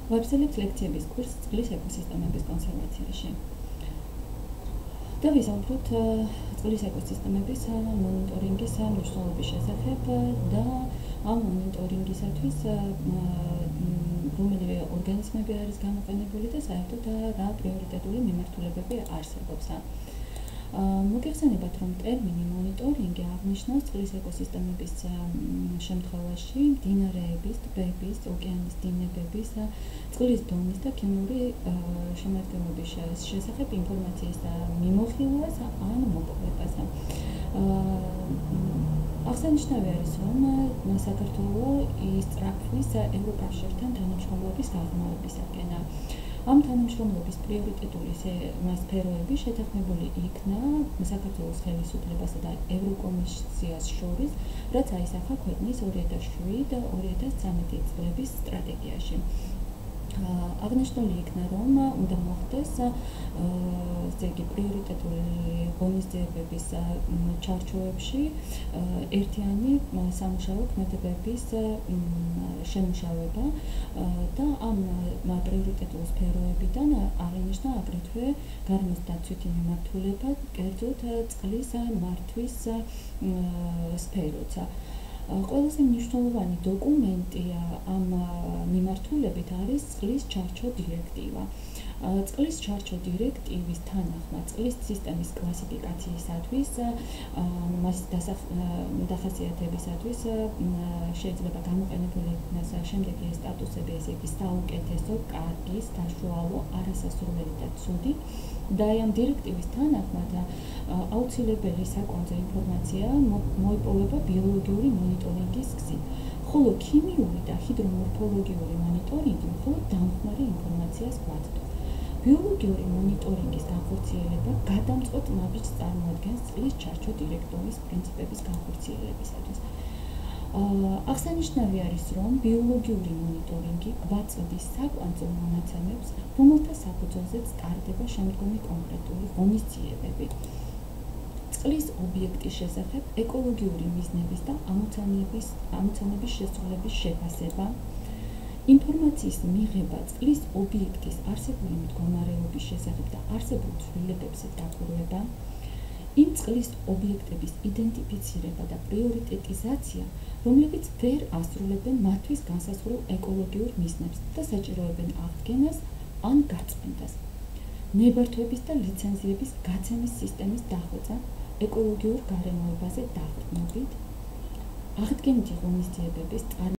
ვაგრძელებთ ლექციების კურსს წყლის ეკოსისტემების კონსერვაციაში. და ვისაუბროთ წყლის ეკოსისტემების მონიტორინგის მნიშვნელობის შესახებ და ამ მონიტორინგისათვის რომელი ორგანიზმები არის გამოყენებული და საერთოდ რა პრიორიტეტული მიმართულებები არსებობს. მოგეხსენებათ, რომ ტერმინი მონიტორინგი აღნიშნავს წყლის ეკოსისტემების შემთხვევაში მდინარეების, ტბების, ოკეანის დინებების, წყლის დონის და ქიმიური შემადგენლობის შესახებ ინფორმაციის მიმოხილვას ან მოპოვებას. აღსანიშნავი არის, რომ საქართველოს ისწრაფვის ევროკავშირთან თანამშრომლობის გაღრმავებისაკენ. ამ თანამშრომლობის პრიორიტეტული სფეროები შეთანხმებული იქნა საქართველოს ხელისუფლებასა და ევროკომისიას შორის, რაც აისახა ქვეყნის 2007-2013 წლების სტრატეგიაში. აღნიშნული იქნა, რომ უნდა მოხდეს პრიორიტეტული ღონისძიებების ჩარჩოებში ერთიანი სამუშაო ქმედებების შემუშავება და ამ პრიორიტეტულ სფეროებიდან აღინიშნა აგრეთვე გარემოს დაცვითი მიმართულება, კერძოდ წყლის მართვის სფეროც. ყველაზე მნიშვნელოვანი დოკუმენტი ამ მიმართულებით არის წყლის ჩარჩო დირექტივა. წყლის ჩარჩო დირექტივის თანახმად წყლის სისტემის კლასიფიკაციისათვის, მას დახასიათებისათვის შეიძლება გამოყენებული იქნას შემდეგი სტატუსები, ესე იგი საუკეთესო, კარგი, საშუალო, არასასურველი და ცუდი. და ამ დირექტივის თანახმად აუცილებელი საკონცო ინფორმაცია მოიპოვება ბიოლოგიური მონიტორინგის გზით, ხოლო ქიმიური და ჰიდრომორფოლოგიური მონიტორინგი მხოლოდ დამხმარე ინფორმაციას გვაწვდის. ბიოლოგიური მონიტორინგის განხორციელება გადამწყვეტ ნაბიჯს წარმოადგენს წყლის ჩარჩო დირექტივის პრინციპების განხორციელებისათვის. აღსანიშნავი არის, რომ ბიოლოგიური მონიტორინგი გვაწვდის საკვანძო მონაცემებს, რომელთა საფუძველზეც ტარდება შემდგომი კონკრეტული ღონისძიებები. წყლის ობიექტის შესახებ ეკოლოგიური მიზნების და ამოცანების შესრულების შეფასება, ინფორმაციის მიღება წყლის ობიექტის არსებული მდგომარეობის შესახებ და არსებულ ცვლილებებზე დაკვირვება, იმ წყლის ობიექტების იდენტიფიცირება და პრიორიტეტიზაცია, რომლებიც ვერ ასრულებენ მათთვის განსაზღვრულ ეკოლოგიურ მიზნებს და საჭიროებენ აღდგენას ან გაწმენდას, ნებართვების და ლიცენზიების გაცემის სისტემის დახვეწა, ეკოლოგიურ გარემოებაზე დაყრდნობით, აღდგენითი ღონისძიებების